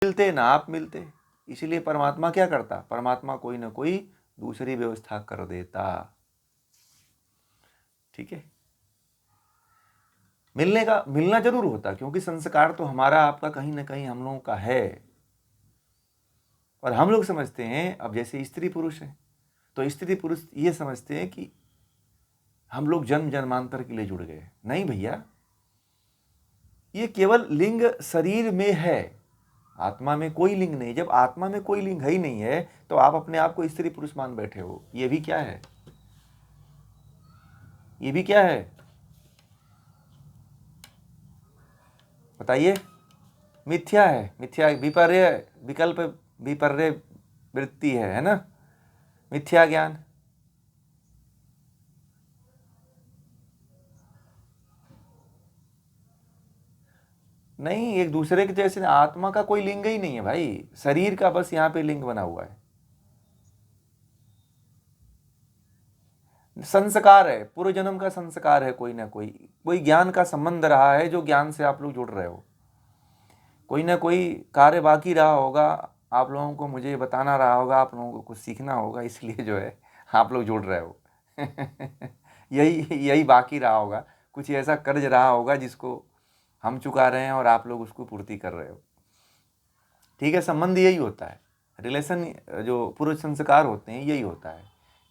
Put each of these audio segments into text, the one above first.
मिलते ना आप मिलते। इसलिए परमात्मा क्या करता, परमात्मा कोई ना कोई दूसरी व्यवस्था कर देता। ठीक है, मिलना जरूर होता, क्योंकि संस्कार तो हमारा आपका कहीं ना कहीं हम लोगों का है। और हम लोग समझते हैं, अब जैसे स्त्री पुरुष है तो स्त्री पुरुष ये समझते हैं कि हम लोग जन्म जन्मांतर के लिए जुड़ गए। नहीं भैया, ये केवल लिंग शरीर में है, आत्मा में कोई लिंग नहीं। जब आत्मा में कोई लिंग है ही नहीं है तो आप अपने आप को स्त्री पुरुष मान बैठे हो। ये भी क्या है, ये भी क्या है बताइए? मिथ्या है, मिथ्या विपर्य विकल्प विपर्य वृत्ति है ना, मिथ्या ज्ञान। नहीं, एक दूसरे के जैसे आत्मा का कोई लिंग ही नहीं है भाई, शरीर का बस यहाँ पे लिंग बना हुआ है। संस्कार है, पूर्व जन्म का संस्कार है, कोई ना कोई ज्ञान का संबंध रहा है, जो ज्ञान से आप लोग जुड़ रहे हो। कोई ना कोई कार्य बाकी रहा होगा, आप लोगों को मुझे बताना रहा होगा, आप लोगों को कुछ सीखना होगा, इसलिए जो है आप लोग जुड़ रहे हो। यही बाकी रहा होगा, कुछ ऐसा कर्ज रहा होगा जिसको हम चुका रहे हैं और आप लोग उसको पूर्ति कर रहे हो। ठीक है, संबंध यही होता है, रिलेशन जो पूर्व संस्कार होते हैं यही होता है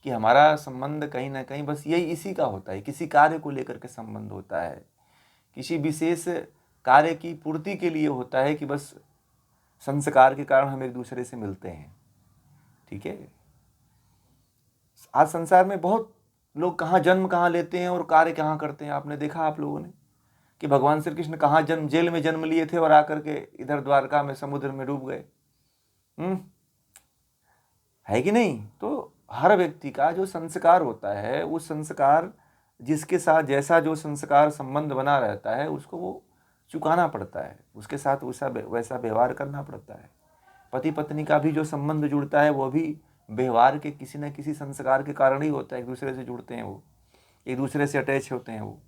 कि हमारा संबंध कहीं ना कहीं बस यही इसी का होता है, किसी कार्य को लेकर के संबंध होता है, किसी विशेष कार्य की पूर्ति के लिए होता है, कि बस संस्कार के कारण हम एक दूसरे से मिलते हैं। ठीक है, आज संसार में बहुत लोग कहाँ जन्म कहाँ लेते हैं और कार्य कहाँ करते हैं। आपने देखा, आप लोगों ने, कि भगवान श्री कृष्ण कहाँ जेल में जन्म लिए थे और आकर के इधर द्वारका में समुद्र में डूब गए। है कि नहीं? तो हर व्यक्ति का जो संस्कार होता है, वो संस्कार जिसके साथ जैसा जो संस्कार संबंध बना रहता है उसको वो चुकाना पड़ता है, उसके साथ वैसा व्यवहार करना पड़ता है। पति पत्नी का भी जो संबंध जुड़ता है वो भी व्यवहार के किसी न किसी संस्कार के कारण ही होता है। एक दूसरे से जुड़ते हैं, वो एक दूसरे से अटैच होते हैं, वो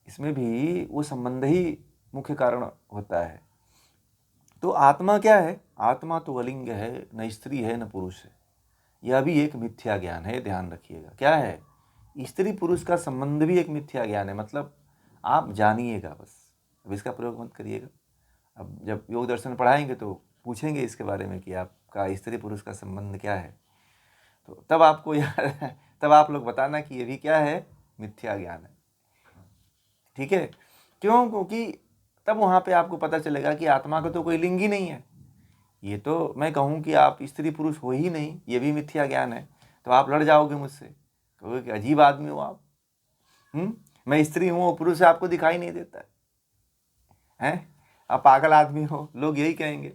इसमें भी वो संबंध ही मुख्य कारण होता है। तो आत्मा क्या है? आत्मा तो अलिंग है, न स्त्री है न पुरुष है। यह भी एक मिथ्या ज्ञान है, ध्यान रखिएगा। क्या है? स्त्री पुरुष का संबंध भी एक मिथ्या ज्ञान है। मतलब आप जानिएगा बस, अब इसका प्रयोग मत करिएगा। अब जब योग दर्शन पढ़ाएंगे तो पूछेंगे इसके बारे में कि आपका स्त्री पुरुष का संबंध क्या है, तो तब आपको यार तब आप लोग बताना कि ये भी क्या है, मिथ्या ज्ञान है। ठीक है, क्यों? क्योंकि तब वहाँ पे आपको पता चलेगा कि आत्मा का तो कोई लिंग ही नहीं है। ये तो मैं कहूँ कि आप स्त्री पुरुष हो ही नहीं, ये भी मिथ्या ज्ञान है, तो आप लड़ जाओगे मुझसे, कहोगे कि अजीब आदमी हो आप। मैं स्त्री हूँ, वो पुरुष आपको दिखाई नहीं देता है, आप पागल आदमी हो, लोग यही कहेंगे।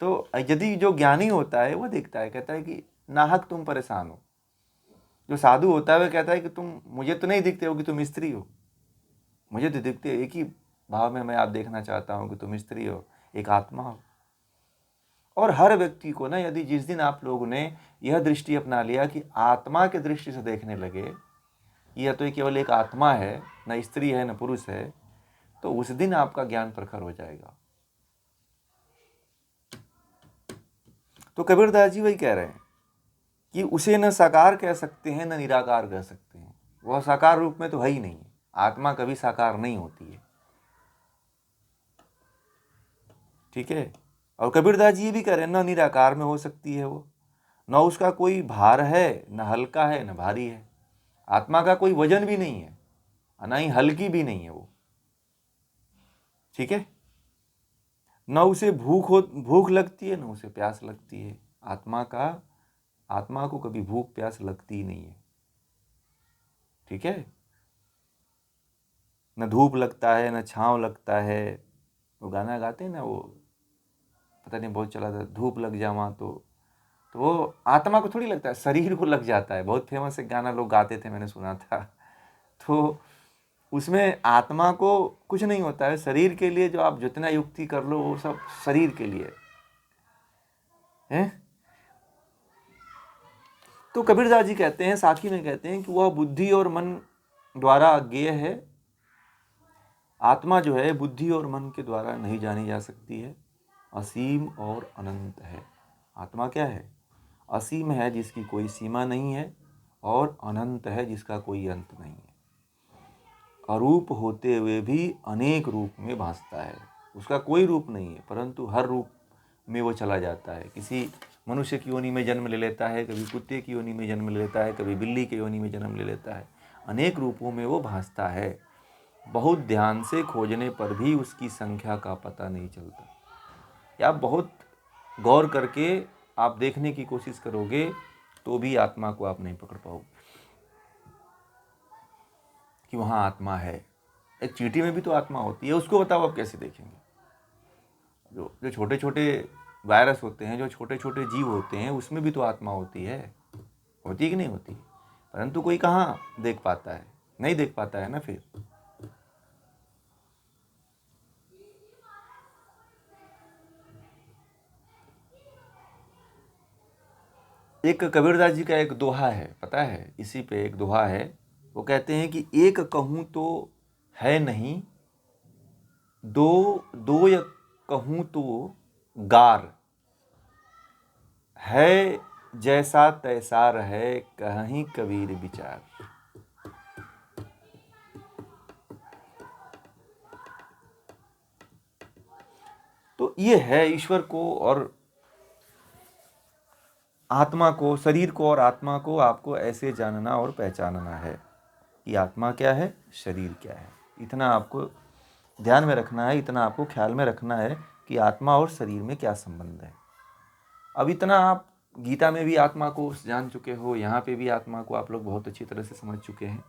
तो यदि जो ज्ञानी होता है वो देखता है, कहता है कि नाहक तुम परेशान हो। जो साधु होता है वह कहता है कि तुम मुझे तो नहीं दिखते हो कि तुम स्त्री हो, मुझे तो दिखते एक ही भाव में मैं आप देखना चाहता हूँ कि तुम स्त्री हो, एक आत्मा हो। और हर व्यक्ति को ना, यदि जिस दिन आप लोगों ने यह दृष्टि अपना लिया कि आत्मा के दृष्टि से देखने लगे, यह तो केवल एक आत्मा है, न स्त्री है न पुरुष है, तो उस दिन आपका ज्ञान प्रखर हो जाएगा। तो कबीरदास जी वही कह रहे हैं कि उसे न साकार कह सकते हैं न निराकार कह सकते हैं। वह साकार रूप में तो है ही नहीं, आत्मा कभी साकार नहीं होती है। ठीक है, और कबीरदास जी ये भी कह रहे हैं न निराकार में हो सकती है वो, न उसका कोई भार है, न हल्का है न भारी है। आत्मा का कोई वजन भी नहीं है, न ही हल्की भी नहीं है वो। ठीक है, न उसे भूख लगती है न उसे प्यास लगती है। आत्मा को कभी भूख प्यास लगती ही नहीं है। ठीक है, न धूप लगता है न छांव लगता है। वो गाना गाते हैं ना, वो पता नहीं बहुत चला था, धूप लग जावा तो वो आत्मा को थोड़ी लगता है, शरीर को लग जाता है। बहुत फेमस एक गाना लोग गाते थे, मैंने सुना था। तो उसमें आत्मा को कुछ नहीं होता है, शरीर के लिए जो आप जितना युक्ति कर लो वो सब शरीर के लिए है। तो कबीरदास जी कहते हैं, साखी में कहते हैं कि वह बुद्धि और मन द्वारा अज्ञेय है। आत्मा जो है बुद्धि और मन के द्वारा नहीं जानी जा सकती है। असीम और अनंत है। आत्मा क्या है? असीम है जिसकी कोई सीमा नहीं है, और अनंत है जिसका कोई अंत नहीं है। अरूप होते हुए भी अनेक रूप में भासता है। उसका कोई रूप नहीं है, परंतु हर रूप में वो चला जाता है। किसी मनुष्य की योनि में जन्म ले लेता है, कभी कुत्ते की योनि में जन्म ले लेता है, कभी बिल्ली की योनि में जन्म ले लेता है। अनेक रूपों में वो भासता है। बहुत ध्यान से खोजने पर भी उसकी संख्या का पता नहीं चलता। या बहुत गौर करके आप देखने की कोशिश करोगे तो भी आत्मा को आप नहीं पकड़ पाओगे कि वहाँ आत्मा है। एक चींटी में भी तो आत्मा होती है, उसको बताओ आप कैसे देखेंगे? जो जो छोटे छोटे वायरस होते हैं, जो छोटे छोटे जीव होते हैं, उसमें भी तो आत्मा होती है। होती है कि नहीं होती? परंतु कोई कहाँ देख पाता है? नहीं देख पाता है ना। फिर एक कबीरदास जी का एक दोहा है, पता है? इसी पे एक दोहा है। वो कहते हैं कि एक कहूँ तो है नहीं, दो दो या कहूँ तो गार, है जैसा तैसा रहे कहीं कबीर विचार। तो ये है ईश्वर को और आत्मा को, शरीर को और आत्मा को आपको ऐसे जानना और पहचानना है कि आत्मा क्या है, शरीर क्या है। इतना आपको ध्यान में रखना है, इतना आपको ख्याल में रखना है कि आत्मा और शरीर में क्या संबंध है। अब इतना आप गीता में भी आत्मा को जान चुके हो, यहाँ पे भी आत्मा को आप लोग बहुत अच्छी तरह से समझ चुके हैं।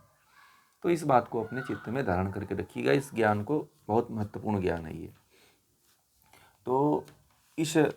तो इस बात को अपने चित्त में धारण करके रखिएगा। इस ज्ञान को, बहुत महत्वपूर्ण ज्ञान है ये। तो इस